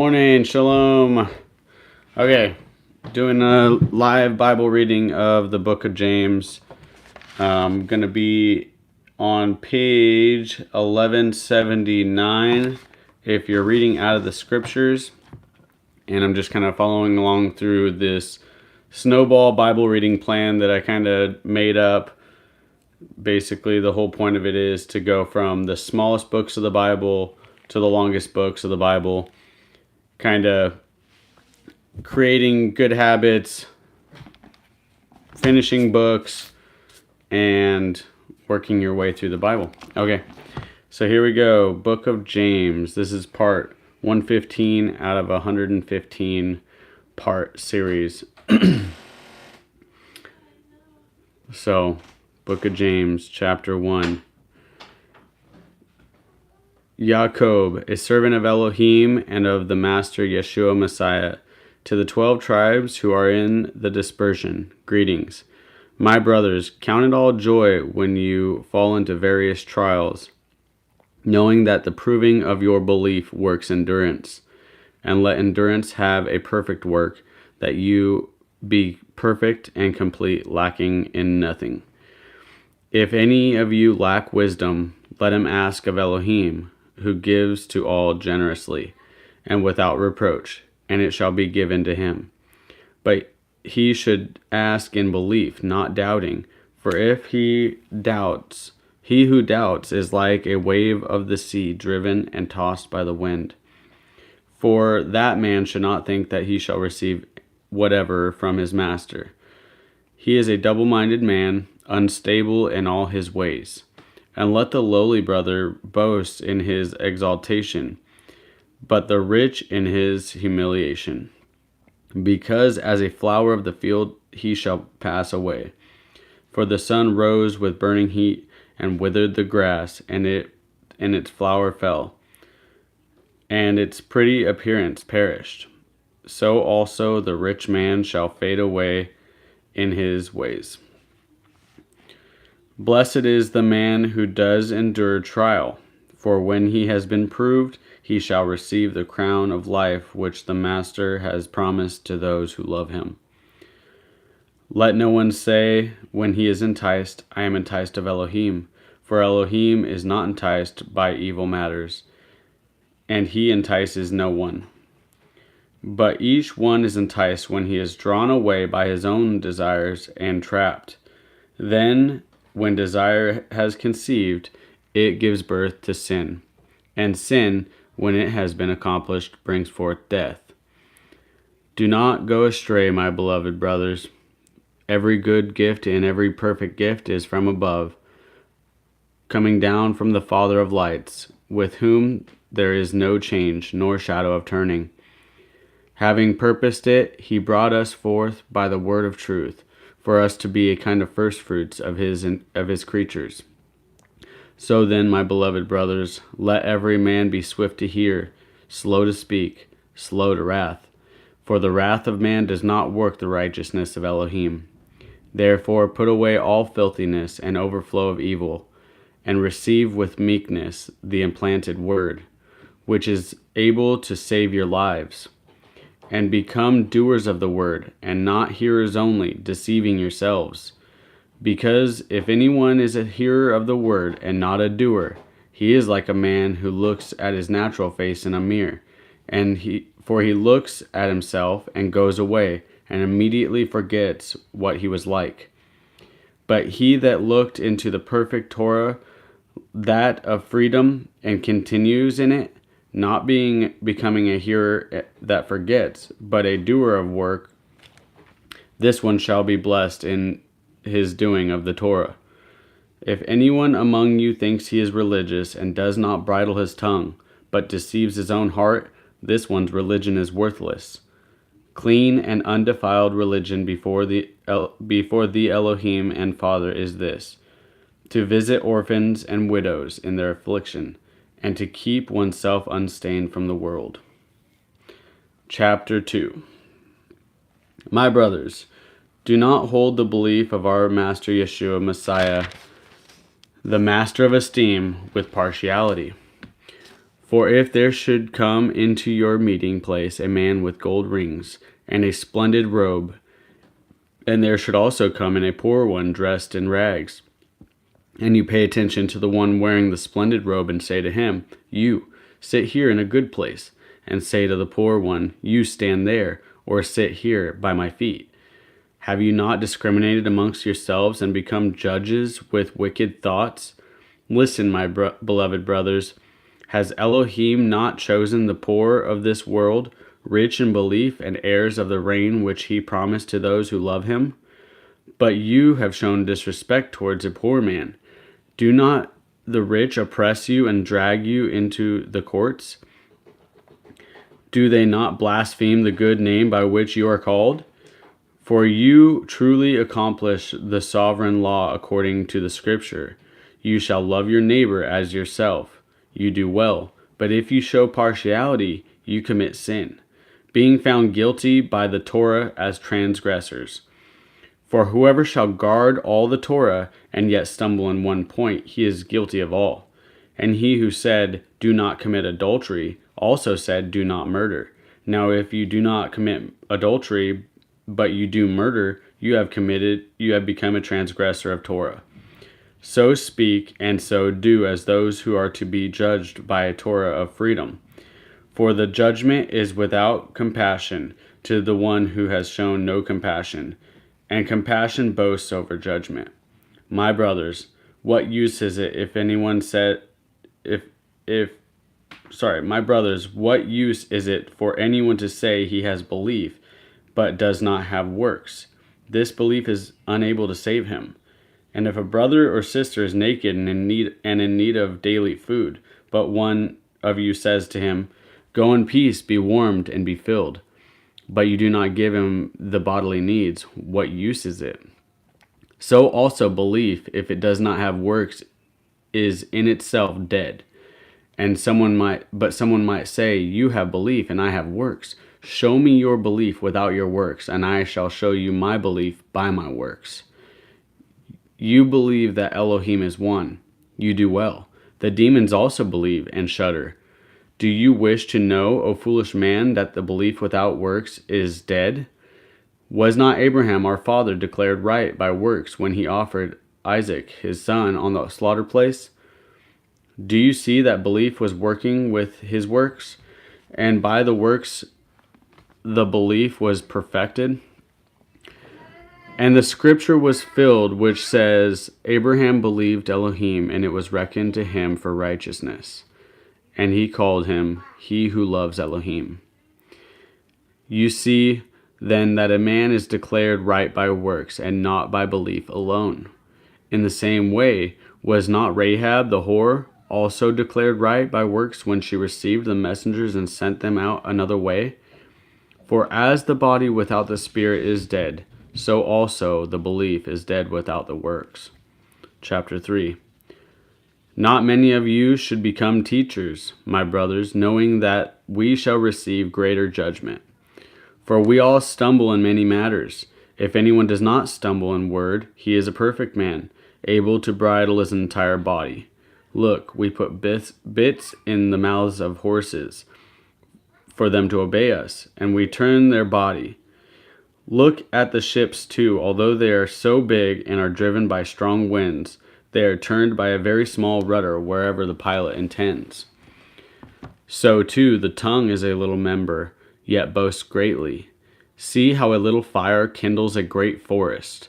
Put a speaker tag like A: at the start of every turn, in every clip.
A: Morning, shalom. Okay, doing a live Bible reading of the book of James. I'm going to be on page 1179 if you're reading out of the scriptures. And I'm just kind of following along through this snowball Bible reading plan that I kind of made up. Basically, the whole point of it is to go from the smallest books of the Bible to the longest books of the Bible. Kind of creating good habits, finishing books, and working your way through the Bible. Okay, so here we go. Book of James. This is part 115 out of 115 part series. So, Book of James, chapter 1. Jacob, a servant of Elohim and of the Master Yeshua Messiah, to the 12 tribes who are in the dispersion, greetings. My brothers, count it all joy when you fall into various trials, knowing that the proving of your belief works endurance. And let endurance have a perfect work, that you be perfect and complete, lacking in nothing. If any of you lack wisdom, let him ask of Elohim, who gives to all generously and without reproach, and it shall be given to him. But he should ask in belief, not doubting. For if he doubts, he who doubts is like a wave of the sea, driven and tossed by the wind. For that man should not think that he shall receive whatever from his master. He is a double-minded man, unstable in all his ways. And let the lowly brother boast in his exaltation, but the rich in his humiliation. Because as a flower of the field he shall pass away. For the sun rose with burning heat, and withered the grass, and its flower fell, and its pretty appearance perished. So also the rich man shall fade away in his ways. Blessed is the man who does endure trial, for when he has been proved, he shall receive the crown of life which the Master has promised to those who love him. Let no one say, when he is enticed, I am enticed of Elohim, for Elohim is not enticed by evil matters, and he entices no one. But each one is enticed when he is drawn away by his own desires and trapped. Then, when desire has conceived, it gives birth to sin. And sin, when it has been accomplished, brings forth death. Do not go astray, my beloved brothers. Every good gift and every perfect gift is from above, coming down from the Father of lights, with whom there is no change nor shadow of turning. Having purposed it, he brought us forth by the word of truth, for us to be a kind of firstfruits of his creatures. So then, my beloved brothers, let every man be swift to hear, slow to speak, slow to wrath. For the wrath of man does not work the righteousness of Elohim. Therefore put away all filthiness and overflow of evil, and receive with meekness the implanted word, which is able to save your lives. And become doers of the word, and not hearers only, deceiving yourselves. Because if anyone is a hearer of the word and not a doer, he is like a man who looks at his natural face in a mirror, for he looks at himself and goes away, and immediately forgets what he was like. But he that looked into the perfect Torah, that of freedom, and continues in it, not becoming a hearer that forgets, but a doer of work, this one shall be blessed in his doing of the Torah. If anyone among you thinks he is religious and does not bridle his tongue, but deceives his own heart, this one's religion is worthless. Clean and undefiled religion before the Elohim and Father is this: to visit orphans and widows in their affliction, and to keep oneself unstained from the world. Chapter 2. My brothers, do not hold the belief of our Master Yeshua Messiah, the Master of esteem, with partiality. For if there should come into your meeting place a man with gold rings and a splendid robe, and there should also come in a poor one dressed in rags, and you pay attention to the one wearing the splendid robe and say to him, "You, sit here in a good place," and say to the poor one, "You stand there, or sit here by my feet," have you not discriminated amongst yourselves and become judges with wicked thoughts? Listen, my beloved brothers. Has Elohim not chosen the poor of this world, rich in belief and heirs of the reign which he promised to those who love him? But you have shown disrespect towards a poor man. Do not the rich oppress you and drag you into the courts? Do they not blaspheme the good name by which you are called? For you truly accomplish the sovereign law according to the Scripture. You shall love your neighbor as yourself. You do well. But if you show partiality, you commit sin, being found guilty by the Torah as transgressors. For whoever shall guard all the Torah and yet stumble in one point, he is guilty of all. And he who said, "Do not commit adultery," also said, "Do not murder." Now if you do not commit adultery, but you do murder, you have become a transgressor of Torah. So speak and so do as those who are to be judged by a Torah of freedom. For the judgment is without compassion to the one who has shown no compassion, and compassion boasts over judgment. My brothers, what use is it my brothers, what use is it for anyone to say he has belief but does not have works? This belief is unable to save him. And if a brother or sister is naked and in need of daily food, but one of you says to him, "Go in peace, be warmed and be filled," but you do not give him the bodily needs, what use is it? So also belief, if it does not have works, is in itself dead. And someone might say, "You have belief and I have works. Show me your belief without your works, and I shall show you my belief by my works." You believe that Elohim is one. You do well. The demons also believe and shudder. Do you wish to know, O foolish man, that the belief without works is dead? Was not Abraham our father declared right by works when he offered Isaac his son on the slaughter place? Do you see that belief was working with his works, and by the works the belief was perfected? And the scripture was filled, which says, "Abraham believed Elohim, and it was reckoned to him for righteousness. And he called him, he who loves Elohim." You see, then, that a man is declared right by works, and not by belief alone. In the same way, was not Rahab the whore also declared right by works when she received the messengers and sent them out another way? For as the body without the spirit is dead, so also the belief is dead without the works. Chapter 3. Not many of you should become teachers, my brothers, knowing that we shall receive greater judgment. For we all stumble in many matters. If anyone does not stumble in word, he is a perfect man, able to bridle his entire body. Look, we put bits in the mouths of horses for them to obey us, and we turn their body. Look at the ships too. Although they are so big and are driven by strong winds, they are turned by a very small rudder wherever the pilot intends. So too the tongue is a little member, yet boasts greatly. See how a little fire kindles a great forest.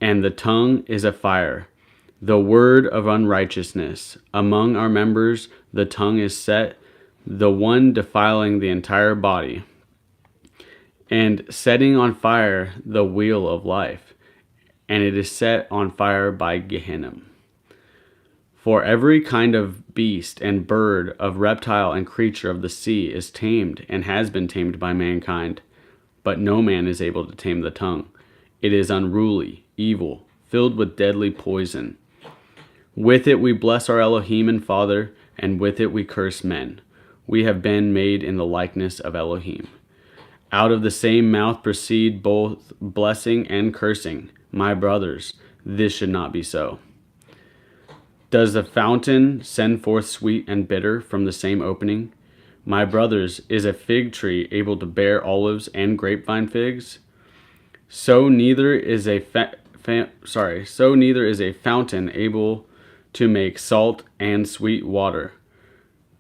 A: And the tongue is a fire, the word of unrighteousness. Among our members the tongue is set, the one defiling the entire body, and setting on fire the wheel of life, and it is set on fire by Gehenna. For every kind of beast and bird, of reptile and creature of the sea is tamed and has been tamed by mankind, but no man is able to tame the tongue. It is unruly, evil, filled with deadly poison. With it we bless our Elohim and Father, and with it we curse men. We have been made in the likeness of Elohim. Out of the same mouth proceed both blessing and cursing. My brothers, this should not be so. Does the fountain send forth sweet and bitter from the same opening? My brothers, is a fig tree able to bear olives and grapevine figs? So neither is a fountain able to make salt and sweet water.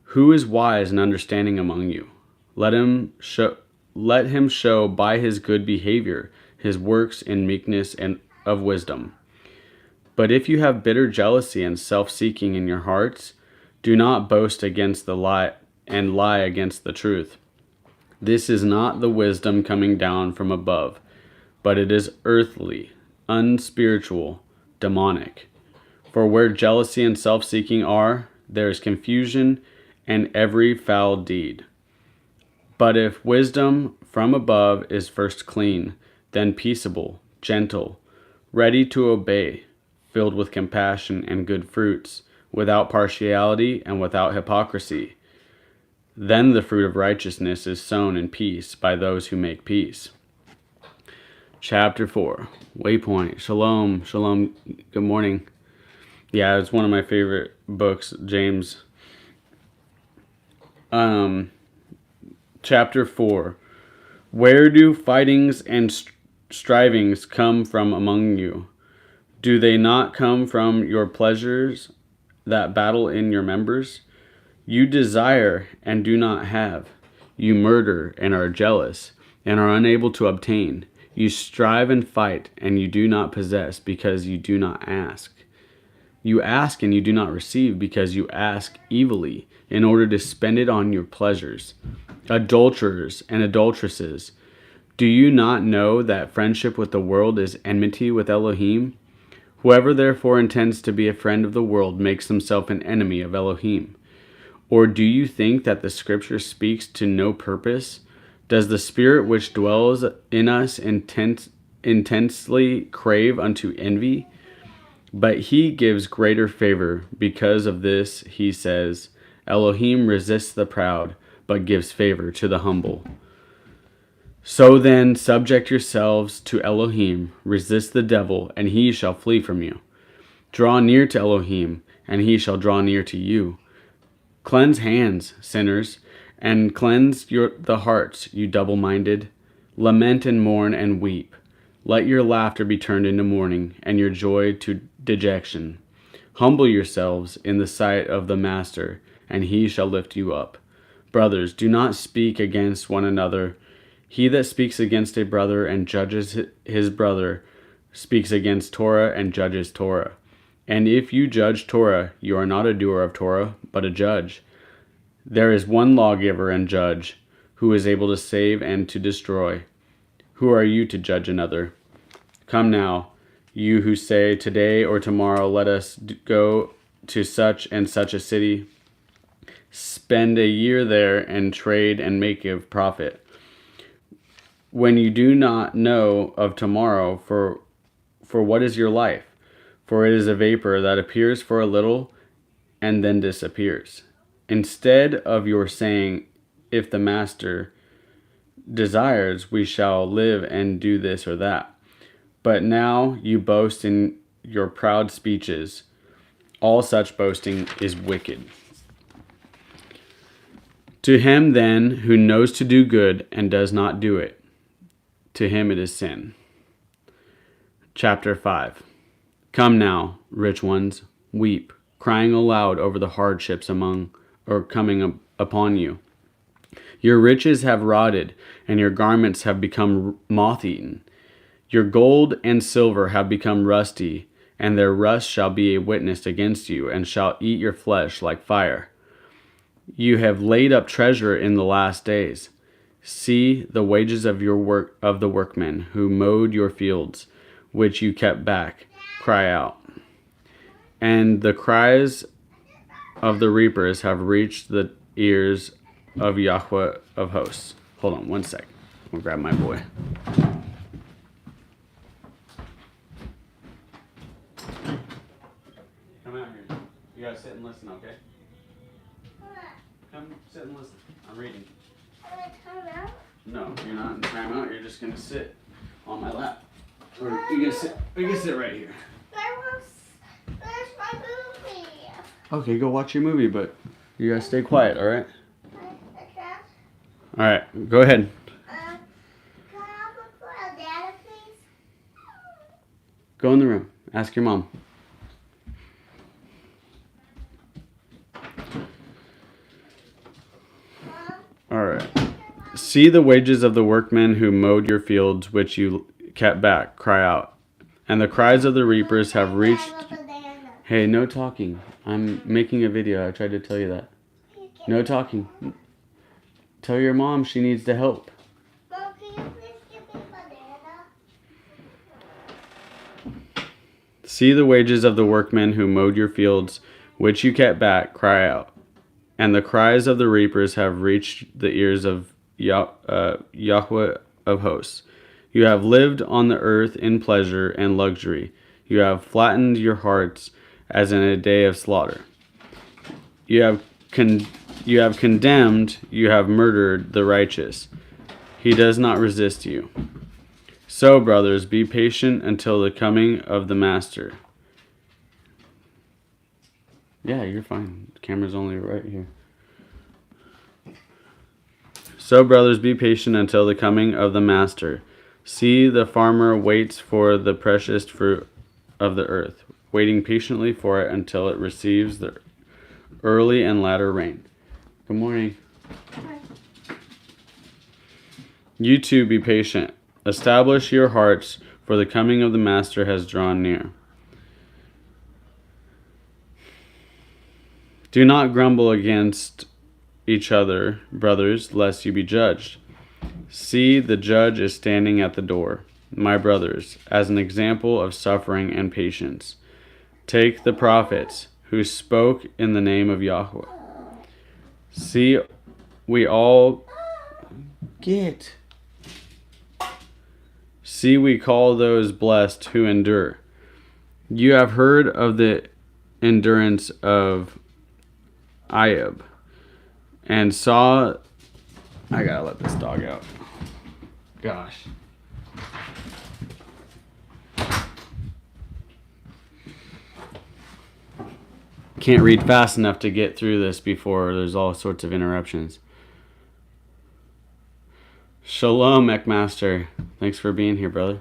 A: Who is wise and understanding among you? Let him show by his good behavior his works in meekness and of wisdom. But if you have bitter jealousy and self-seeking in your hearts, do not boast against the lie and lie against the truth. This is not the wisdom coming down from above, but it is earthly, unspiritual, demonic. For where jealousy and self-seeking are, there is confusion and every foul deed. But if wisdom from above is first clean, then peaceable, gentle, ready to obey, filled with compassion and good fruits, without partiality and without hypocrisy, then the fruit of righteousness is sown in peace by those who make peace. Chapter 4, Waypoint. Shalom, shalom, good morning. Yeah, it's one of my favorite books, James. Chapter 4. Where do fightings and strivings come from among you? Do they not come from your pleasures that battle in your members? You desire and do not have. You murder and are jealous and are unable to obtain. You strive and fight and you do not possess because you do not ask. You ask and you do not receive because you ask evilly in order to spend it on your pleasures. Adulterers and adulteresses, do you not know that friendship with the world is enmity with Elohim? Whoever therefore intends to be a friend of the world makes himself an enemy of Elohim. Or do you think that the scripture speaks to no purpose? Does the spirit which dwells in us intensely crave unto envy? But he gives greater favor. Because of this, he says, Elohim resists the proud, but gives favor to the humble. So then, subject yourselves to Elohim, resist the devil, and he shall flee from you. Draw near to Elohim, and he shall draw near to you. Cleanse hands, sinners, and cleanse the hearts, you double-minded. Lament and mourn and weep. Let your laughter be turned into mourning, and your joy to dejection. Humble yourselves in the sight of the Master, and he shall lift you up. Brothers, do not speak against one another. He that speaks against a brother and judges his brother speaks against Torah and judges Torah. And if you judge Torah, you are not a doer of Torah, but a judge. There is one lawgiver and judge, who is able to save and to destroy. Who are you to judge another? Come now, you who say, today or tomorrow let us go to such and such a city, spend a year there and trade and make a profit. When you do not know of tomorrow, for what is your life? For it is a vapor that appears for a little and then disappears. Instead of your saying, if the Master desires, we shall live and do this or that. But now you boast in your proud speeches. All such boasting is wicked. To him then who knows to do good and does not do it, to him it is sin. Chapter 5. Come now, rich ones, weep, crying aloud over the hardships coming upon you. Your riches have rotted, and your garments have become moth-eaten. Your gold and silver have become rusty, and their rust shall be a witness against you, and shall eat your flesh like fire. You have laid up treasure in the last days. See the wages of your work of the workmen who mowed your fields, which you kept back, cry out. And the cries of the reapers have reached the ears of Yahweh of hosts. Hold on one sec. I'll grab my boy. Come out here. You gotta sit and listen, okay? Come sit and listen. I'm reading. No, you're not in timeout. You're just gonna sit on my lap. Or you can sit right here.
B: Where's my movie?
A: Okay, go watch your movie, but you gotta stay quiet, alright? Alright, go ahead.
B: Can I have a for a data, please?
A: Go in the room. Ask your mom. Alright. See the wages of the workmen who mowed your fields, which you kept back, cry out. And the cries of the reapers have reached... Hey, no talking. I'm making a video. I tried to tell you that. No talking. Tell your mom she needs to help.
B: Mom, can you please give me a banana?
A: See the wages of the workmen who mowed your fields, which you kept back, cry out. And the cries of the reapers have reached the ears of Yahweh of hosts. You have lived on the earth in pleasure and luxury. You have flattened your hearts as in a day of slaughter. You have condemned, you have murdered the righteous. He does not resist you. So, brothers, be patient until the coming of the Master. Yeah, you're fine. The camera's only right here. So, brothers, be patient until the coming of the Master. See, the farmer waits for the precious fruit of the earth, waiting patiently for it until it receives the early and latter rain. Good morning. You too be patient. Establish your hearts, for the coming of the Master has drawn near. Do not grumble against each other, brothers, lest you be judged. See, the judge is standing at the door. My brothers, as an example of suffering and patience, take the prophets who spoke in the name of Yahweh. See, we call those blessed who endure. You have heard of the endurance of Ayub, and saw... I gotta let this dog out. Gosh. Can't read fast enough to get through this before there's all sorts of interruptions. Shalom, McMaster. Thanks for being here, brother.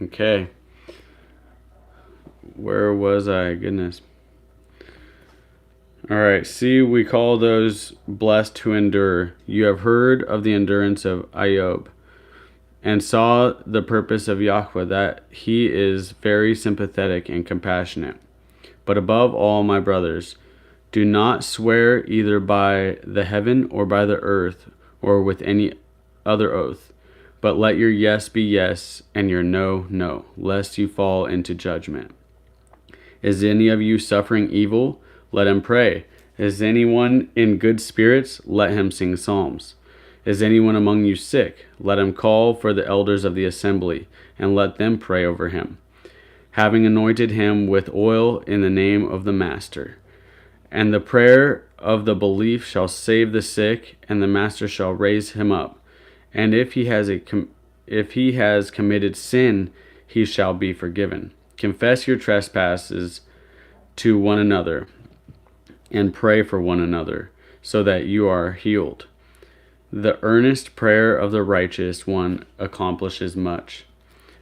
A: Okay. Where was I? Goodness. Alright, see, we call those blessed who endure. You have heard of the endurance of Ayub, and saw the purpose of Yahweh, that he is very sympathetic and compassionate. But above all, my brothers, do not swear either by the heaven or by the earth or with any other oath, but let your yes be yes and your no, no, lest you fall into judgment. Is any of you suffering evil? Let him pray. Is anyone in good spirits? Let him sing psalms. Is anyone among you sick? Let him call for the elders of the assembly, and let them pray over him, having anointed him with oil in the name of the Master. And the prayer of the belief shall save the sick, and the Master shall raise him up. And if he has committed sin, he shall be forgiven. Confess your trespasses to one another, and pray for one another, so that you are healed. The earnest prayer of the righteous one accomplishes much.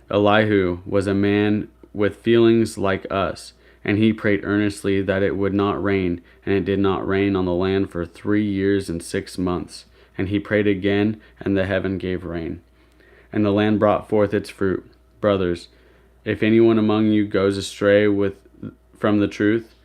A: Elihu was a man with feelings like us, and he prayed earnestly that it would not rain, and it did not rain on the land for 3 years and 6 months. And he prayed again, and the heaven gave rain, and the land brought forth its fruit. Brothers, if anyone among you goes astray from the truth,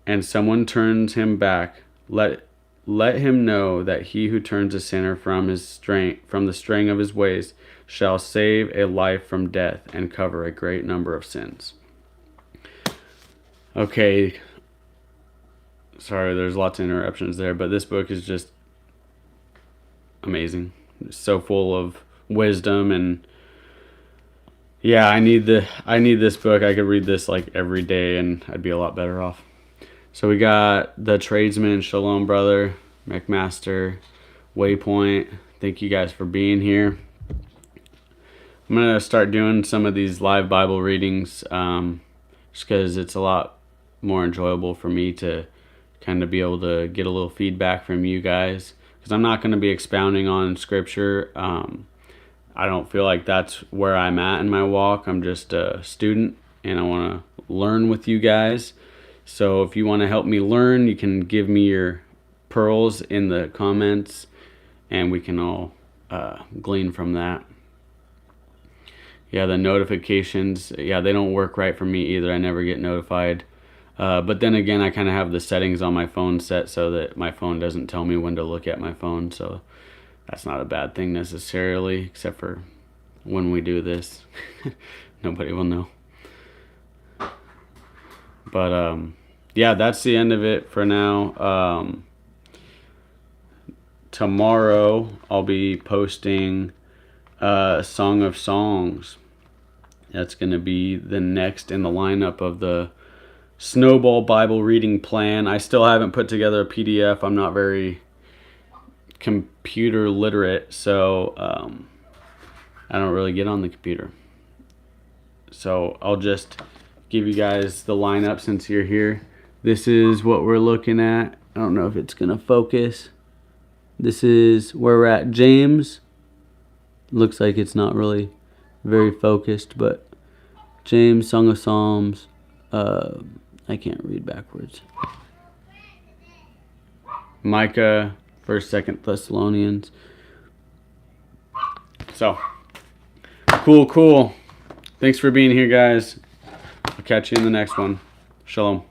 A: and someone turns him back, let him know that he who turns a sinner from the straying of his ways shall save a life from death and cover a great number of sins. Okay, sorry, there's lots of interruptions there, but this book is just amazing. It's so full of wisdom, and yeah, I need this book. I could read this like every day and I'd be a lot better off. So we got the Tradesman, Shalom Brother, McMaster, Waypoint. Thank you guys for being here. I'm going to start doing some of these live Bible readings just because it's a lot more enjoyable for me to kind of be able to get a little feedback from you guys, because I'm not going to be expounding on scripture. I don't feel like that's where I'm at in my walk. I'm just a student and I want to learn with you guys. So if you want to help me learn, you can give me your pearls in the comments and we can all glean from that. Yeah, the notifications, yeah, they don't work right for me either. I never get notified. But then again, I kind of have the settings on my phone set so that my phone doesn't tell me when to look at my phone. So that's not a bad thing necessarily, except for when we do this. Nobody will know. But yeah, that's the end of it for now. Tomorrow I'll be posting Song of Songs. That's going to be the next in the lineup of the Snowball Bible reading plan. I still haven't put together a PDF. I'm not very computer literate, so I don't really get on the computer. So I'll just give you guys the lineup since you're here. This is what we're looking at. I don't know if it's going to focus. This is where we're at. James. Looks like it's not really very focused, but James, Song of Psalms. I can't read backwards. Micah, 1st, 2nd Thessalonians. So, cool. Thanks for being here, guys. I'll catch you in the next one. Shalom.